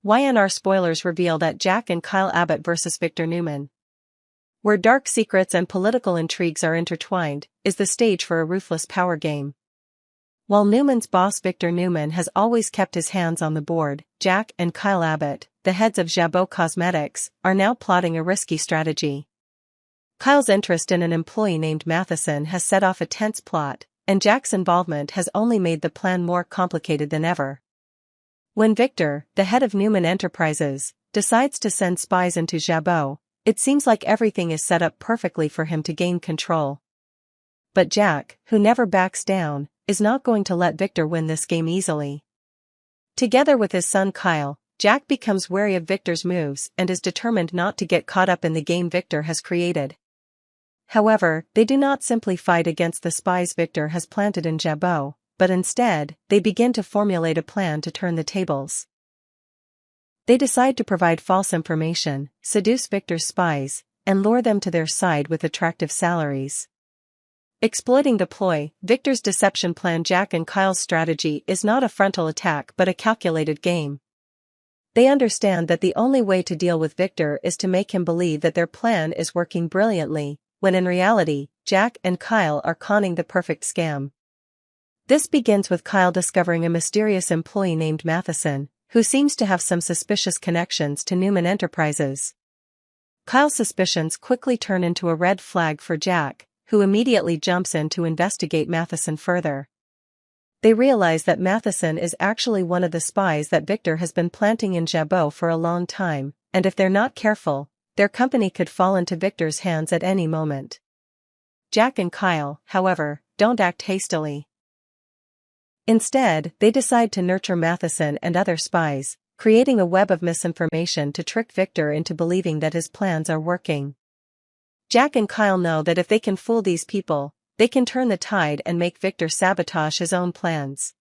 Y&R Spoilers reveal that Jack and Kyle Abbott vs. Victor Newman, where dark secrets and political intrigues are intertwined, is the stage for a ruthless power game. While Newman's boss Victor Newman has always kept his hands on the board, Jack and Kyle Abbott, the heads of Jabot Cosmetics, are now plotting a risky strategy. Kyle's interest in an employee named Matheson has set off a tense plot, and Jack's involvement has only made the plan more complicated than ever. When Victor, the head of Newman Enterprises, decides to send spies into Jabot, it seems like everything is set up perfectly for him to gain control. But Jack, who never backs down, is not going to let Victor win this game easily. Together with his son Kyle, Jack becomes wary of Victor's moves and is determined not to get caught up in the game Victor has created. However, they do not simply fight against the spies Victor has planted in Jabot, but instead, they begin to formulate a plan to turn the tables. They decide to provide false information, seduce Victor's spies, and lure them to their side with attractive salaries. Exploiting the ploy, Victor's deception plan. Jack and Kyle's strategy is not a frontal attack but a calculated game. They understand that the only way to deal with Victor is to make him believe that their plan is working brilliantly, when in reality, Jack and Kyle are conning the perfect scam. This begins with Kyle discovering a mysterious employee named Matheson, who seems to have some suspicious connections to Newman Enterprises. Kyle's suspicions quickly turn into a red flag for Jack, who immediately jumps in to investigate Matheson further. They realize that Matheson is actually one of the spies that Victor has been planting in Jabot for a long time, and if they're not careful, their company could fall into Victor's hands at any moment. Jack and Kyle, however, don't act hastily. Instead, they decide to nurture Matheson and other spies, creating a web of misinformation to trick Victor into believing that his plans are working. Jack and Kyle know that if they can fool these people, they can turn the tide and make Victor sabotage his own plans.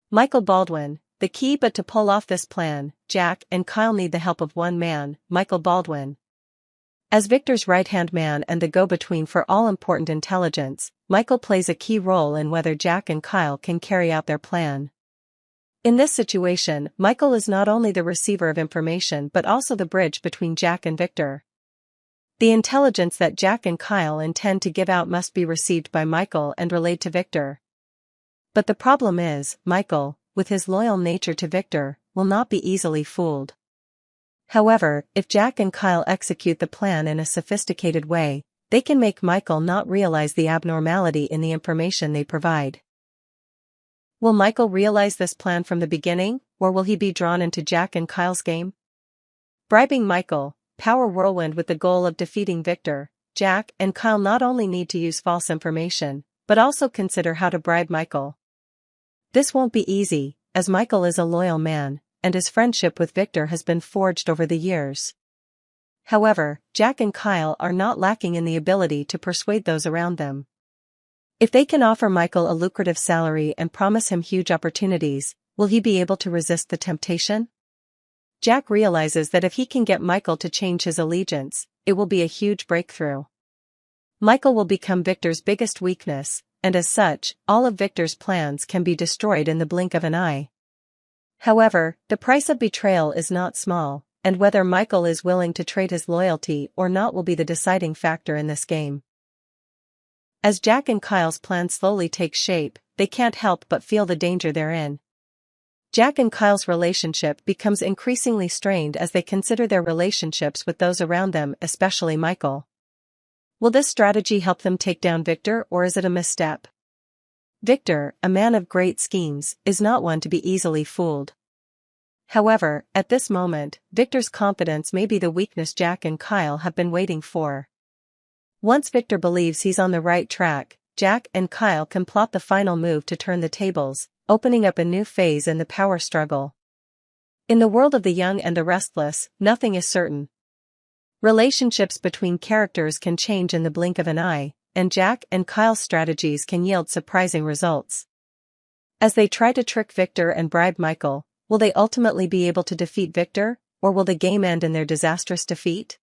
Michael Baldwin, the key. But to pull off this plan, Jack and Kyle need the help of one man, Michael Baldwin. As Victor's right-hand man and the go-between for all important intelligence, Michael plays a key role in whether Jack and Kyle can carry out their plan. In this situation, Michael is not only the receiver of information but also the bridge between Jack and Victor. The intelligence that Jack and Kyle intend to give out must be received by Michael and relayed to Victor. But the problem is, Michael, with his loyal nature to Victor, will not be easily fooled. However, if Jack and Kyle execute the plan in a sophisticated way, they can make Michael not realize the abnormality in the information they provide. Will Michael realize this plan from the beginning, or will he be drawn into Jack and Kyle's game? Bribing Michael, power whirlwind. With the goal of defeating Victor, Jack and Kyle not only need to use false information, but also consider how to bribe Michael. This won't be easy, as Michael is a loyal man, and his friendship with Victor has been forged over the years. However, Jack and Kyle are not lacking in the ability to persuade those around them. If they can offer Michael a lucrative salary and promise him huge opportunities, will he be able to resist the temptation? Jack realizes that if he can get Michael to change his allegiance, it will be a huge breakthrough. Michael will become Victor's biggest weakness, and as such, all of Victor's plans can be destroyed in the blink of an eye. However, the price of betrayal is not small, and whether Michael is willing to trade his loyalty or not will be the deciding factor in this game. As Jack and Kyle's plan slowly takes shape, they can't help but feel the danger they're in. Jack and Kyle's relationship becomes increasingly strained as they consider their relationships with those around them, especially Michael. Will this strategy help them take down Victor, or is it a misstep? Victor, a man of great schemes, is not one to be easily fooled. However, at this moment, Victor's confidence may be the weakness Jack and Kyle have been waiting for. Once Victor believes he's on the right track, Jack and Kyle can plot the final move to turn the tables, opening up a new phase in the power struggle. In the world of the young and the restless, nothing is certain. Relationships between characters can change in the blink of an eye, and Jack and Kyle's strategies can yield surprising results. As they try to trick Victor and bribe Michael, will they ultimately be able to defeat Victor, or will the game end in their disastrous defeat?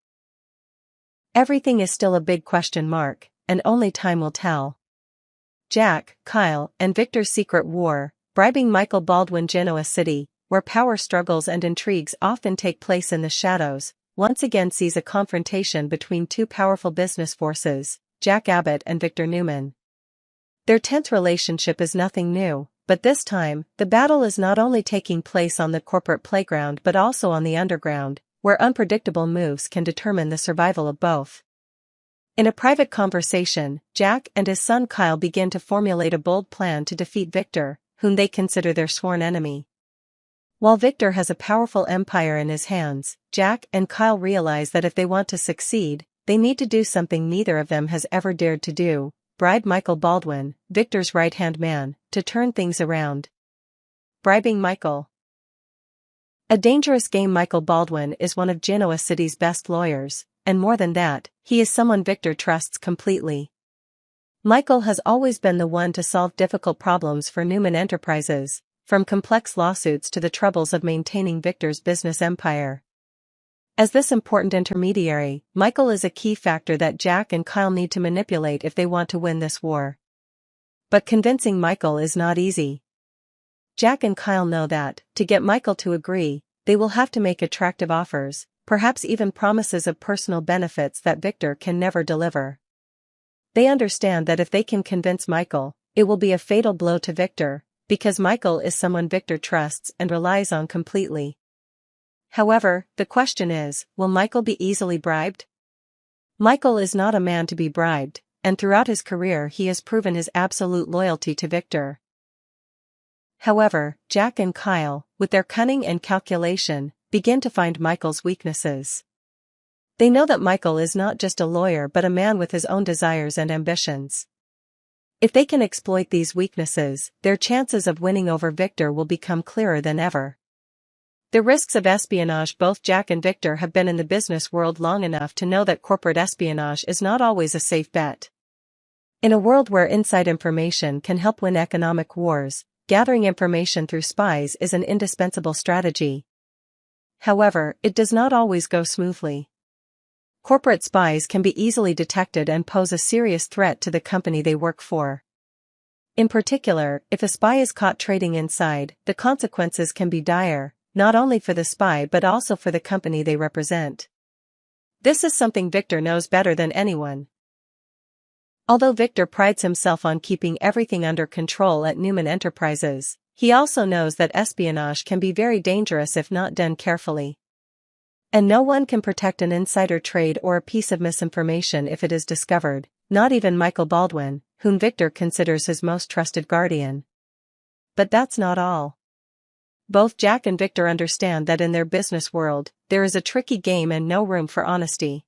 Everything is still a big question mark, and only time will tell. Jack, Kyle, and Victor's secret war, bribing Michael Baldwin. Genoa City, where power struggles and intrigues often take place in the shadows, once again sees a confrontation between two powerful business forces, Jack Abbott and Victor Newman. Their tense relationship is nothing new, but this time, the battle is not only taking place on the corporate playground but also on the underground, where unpredictable moves can determine the survival of both. In a private conversation, Jack and his son Kyle begin to formulate a bold plan to defeat Victor, whom they consider their sworn enemy. While Victor has a powerful empire in his hands, Jack and Kyle realize that if they want to succeed, they need to do something neither of them has ever dared to do: bribe Michael Baldwin, Victor's right-hand man, to turn things around. Bribing Michael. A dangerous game. Michael Baldwin is one of Genoa City's best lawyers, and more than that, he is someone Victor trusts completely. Michael has always been the one to solve difficult problems for Newman Enterprises, from complex lawsuits to the troubles of maintaining Victor's business empire. As this important intermediary, Michael is a key factor that Jack and Kyle need to manipulate if they want to win this war. But convincing Michael is not easy. Jack and Kyle know that, to get Michael to agree, they will have to make attractive offers, perhaps even promises of personal benefits that Victor can never deliver. They understand that if they can convince Michael, it will be a fatal blow to Victor, because Michael is someone Victor trusts and relies on completely. However, the question is, will Michael be easily bribed? Michael is not a man to be bribed, and throughout his career he has proven his absolute loyalty to Victor. However, Jack and Kyle, with their cunning and calculation, begin to find Michael's weaknesses. They know that Michael is not just a lawyer but a man with his own desires and ambitions. If they can exploit these weaknesses, their chances of winning over Victor will become clearer than ever. The risks of espionage. Both Jack and Victor have been in the business world long enough to know that corporate espionage is not always a safe bet. In a world where inside information can help win economic wars, gathering information through spies is an indispensable strategy. However, it does not always go smoothly. Corporate spies can be easily detected and pose a serious threat to the company they work for. In particular, if a spy is caught trading inside, the consequences can be dire, not only for the spy but also for the company they represent. This is something Victor knows better than anyone. Although Victor prides himself on keeping everything under control at Newman Enterprises, he also knows that espionage can be very dangerous if not done carefully. And no one can protect an insider trade or a piece of misinformation if it is discovered, not even Michael Baldwin, whom Victor considers his most trusted guardian. But that's not all. Both Jack and Victor understand that in their business world, there is a tricky game and no room for honesty.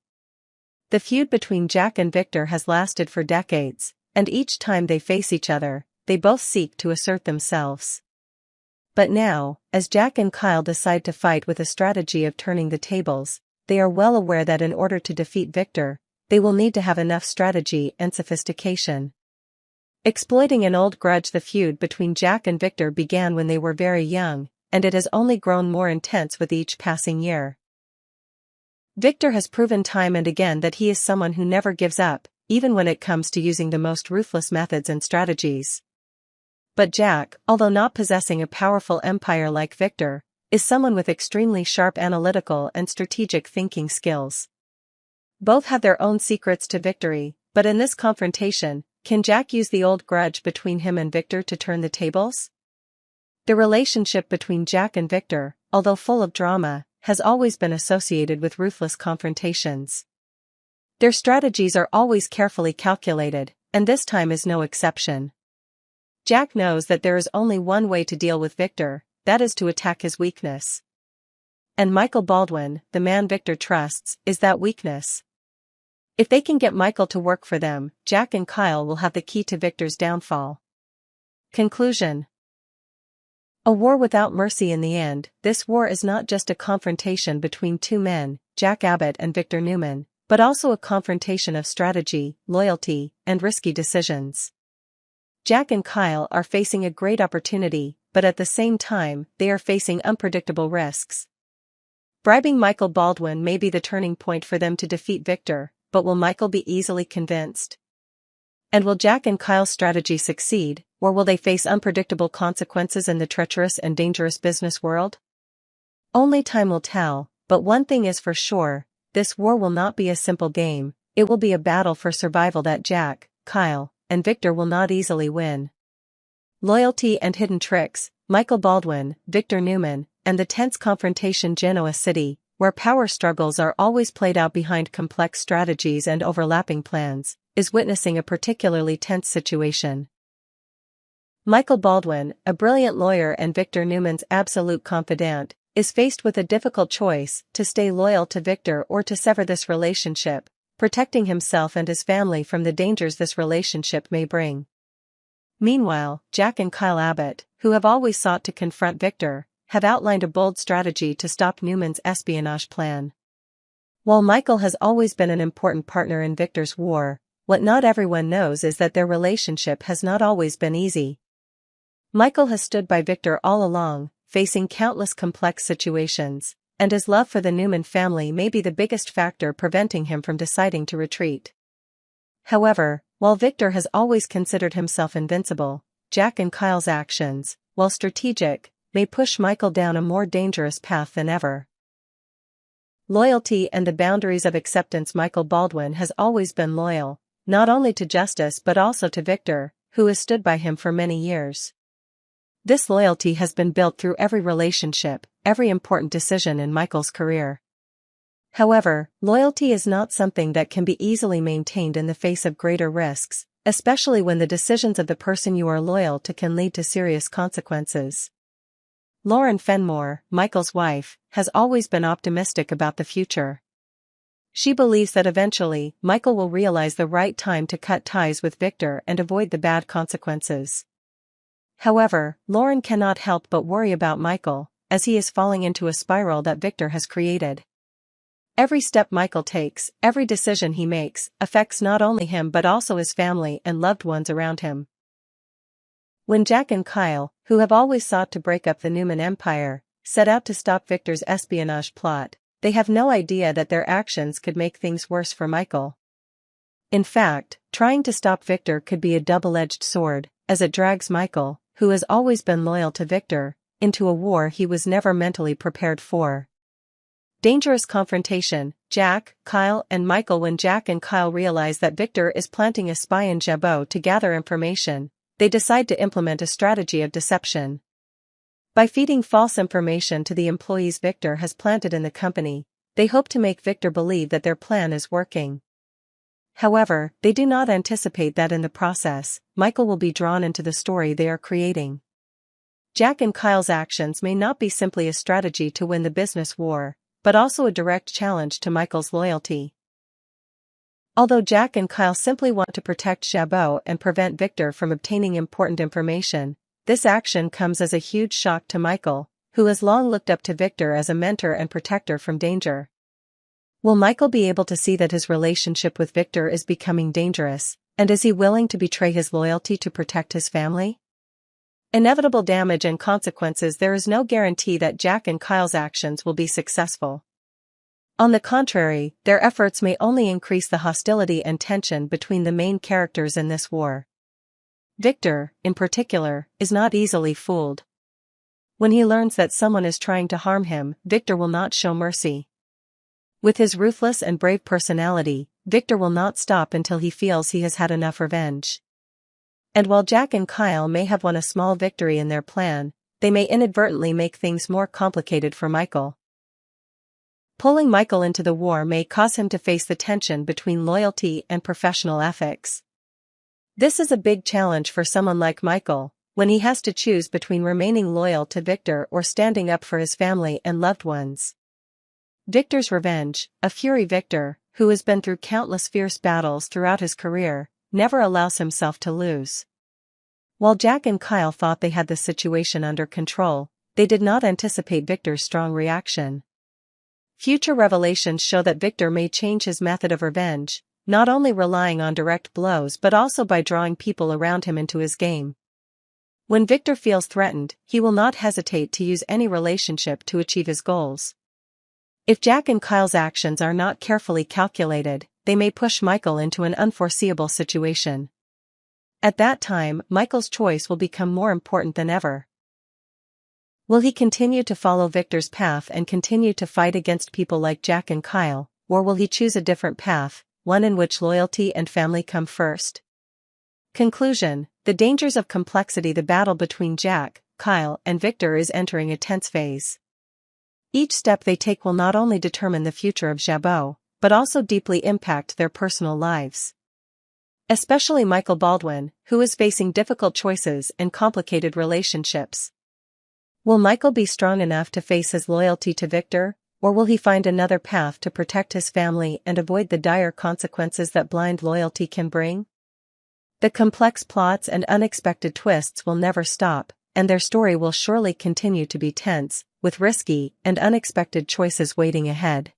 The feud between Jack and Victor has lasted for decades, and each time they face each other, they both seek to assert themselves. But now, as Jack and Kyle decide to fight with a strategy of turning the tables, they are well aware that in order to defeat Victor, they will need to have enough strategy and sophistication. Exploiting an old grudge. The feud between Jack and Victor began when they were very young, and it has only grown more intense with each passing year. Victor has proven time and again that he is someone who never gives up, even when it comes to using the most ruthless methods and strategies. But Jack, although not possessing a powerful empire like Victor, is someone with extremely sharp analytical and strategic thinking skills. Both have their own secrets to victory, but in this confrontation, can Jack use the old grudge between him and Victor to turn the tables? The relationship between Jack and Victor, although full of drama, has always been associated with ruthless confrontations. Their strategies are always carefully calculated, and this time is no exception. Jack knows that there is only one way to deal with Victor, that is to attack his weakness. And Michael Baldwin, the man Victor trusts, is that weakness. If they can get Michael to work for them, Jack and Kyle will have the key to Victor's downfall. Conclusion. A war without mercy. In the end, this war is not just a confrontation between two men, Jack Abbott and Victor Newman, but also a confrontation of strategy, loyalty, and risky decisions. Jack and Kyle are facing a great opportunity, but at the same time, they are facing unpredictable risks. Bribing Michael Baldwin may be the turning point for them to defeat Victor, but will Michael be easily convinced? And will Jack and Kyle's strategy succeed, or will they face unpredictable consequences in the treacherous and dangerous business world? Only time will tell, but one thing is for sure, this war will not be a simple game, it will be a battle for survival that Jack, Kyle, and Victor will not easily win. Loyalty and hidden tricks, Michael Baldwin, Victor Newman, and the tense confrontation Genoa City, where power struggles are always played out behind complex strategies and overlapping plans, is witnessing a particularly tense situation. Michael Baldwin, a brilliant lawyer and Victor Newman's absolute confidant, is faced with a difficult choice: to stay loyal to Victor or to sever this relationship, protecting himself and his family from the dangers this relationship may bring. Meanwhile, Jack and Kyle Abbott, who have always sought to confront Victor, have outlined a bold strategy to stop Newman's espionage plan. While Michael has always been an important partner in Victor's war, what not everyone knows is that their relationship has not always been easy. Michael has stood by Victor all along, facing countless complex situations, and his love for the Newman family may be the biggest factor preventing him from deciding to retreat. However, while Victor has always considered himself invincible, Jack and Kyle's actions, while strategic, may push Michael down a more dangerous path than ever. Loyalty and the boundaries of acceptance. Michael Baldwin has always been loyal, not only to justice but also to Victor, who has stood by him for many years. This loyalty has been built through every relationship, every important decision in Michael's career. However, loyalty is not something that can be easily maintained in the face of greater risks, especially when the decisions of the person you are loyal to can lead to serious consequences. Lauren Fenmore, Michael's wife, has always been optimistic about the future. She believes that eventually, Michael will realize the right time to cut ties with Victor and avoid the bad consequences. However, Lauren cannot help but worry about Michael, as he is falling into a spiral that Victor has created. Every step Michael takes, every decision he makes, affects not only him but also his family and loved ones around him. When Jack and Kyle, who have always sought to break up the Newman empire, set out to stop Victor's espionage plot, they have no idea that their actions could make things worse for Michael. In fact, trying to stop Victor could be a double-edged sword, as it drags Michael, who has always been loyal to Victor, into a war he was never mentally prepared for. Dangerous confrontation, Jack, Kyle and Michael. When Jack and Kyle realize that Victor is planting a spy in Jabot to gather information, they decide to implement a strategy of deception. By feeding false information to the employees Victor has planted in the company, they hope to make Victor believe that their plan is working. However, they do not anticipate that in the process, Michael will be drawn into the story they are creating. Jack and Kyle's actions may not be simply a strategy to win the business war, but also a direct challenge to Michael's loyalty. Although Jack and Kyle simply want to protect Jabot and prevent Victor from obtaining important information, this action comes as a huge shock to Michael, who has long looked up to Victor as a mentor and protector from danger. Will Michael be able to see that his relationship with Victor is becoming dangerous, and is he willing to betray his loyalty to protect his family? Inevitable damage and consequences. There is no guarantee that Jack and Kyle's actions will be successful. On the contrary, their efforts may only increase the hostility and tension between the main characters in this war. Victor, in particular, is not easily fooled. When he learns that someone is trying to harm him, Victor will not show mercy. With his ruthless and brave personality, Victor will not stop until he feels he has had enough revenge. And while Jack and Kyle may have won a small victory in their plan, they may inadvertently make things more complicated for Michael. Pulling Michael into the war may cause him to face the tension between loyalty and professional ethics. This is a big challenge for someone like Michael, when he has to choose between remaining loyal to Victor or standing up for his family and loved ones. Victor's revenge, a fury. Victor, who has been through countless fierce battles throughout his career, never allows himself to lose. While Jack and Kyle thought they had the situation under control, they did not anticipate Victor's strong reaction. Future revelations show that Victor may change his method of revenge, not only relying on direct blows but also by drawing people around him into his game. When Victor feels threatened, he will not hesitate to use any relationship to achieve his goals. If Jack and Kyle's actions are not carefully calculated, they may push Michael into an unforeseeable situation. At that time, Michael's choice will become more important than ever. Will he continue to follow Victor's path and continue to fight against people like Jack and Kyle, or will he choose a different path, one in which loyalty and family come first? Conclusion: the dangers of complexity. The battle between Jack, Kyle, and Victor is entering a tense phase. Each step they take will not only determine the future of Jabot, but also deeply impact their personal lives. Especially Michael Baldwin, who is facing difficult choices and complicated relationships. Will Michael be strong enough to face his loyalty to Victor, or will he find another path to protect his family and avoid the dire consequences that blind loyalty can bring? The complex plots and unexpected twists will never stop, and their story will surely continue to be tense, with risky and unexpected choices waiting ahead.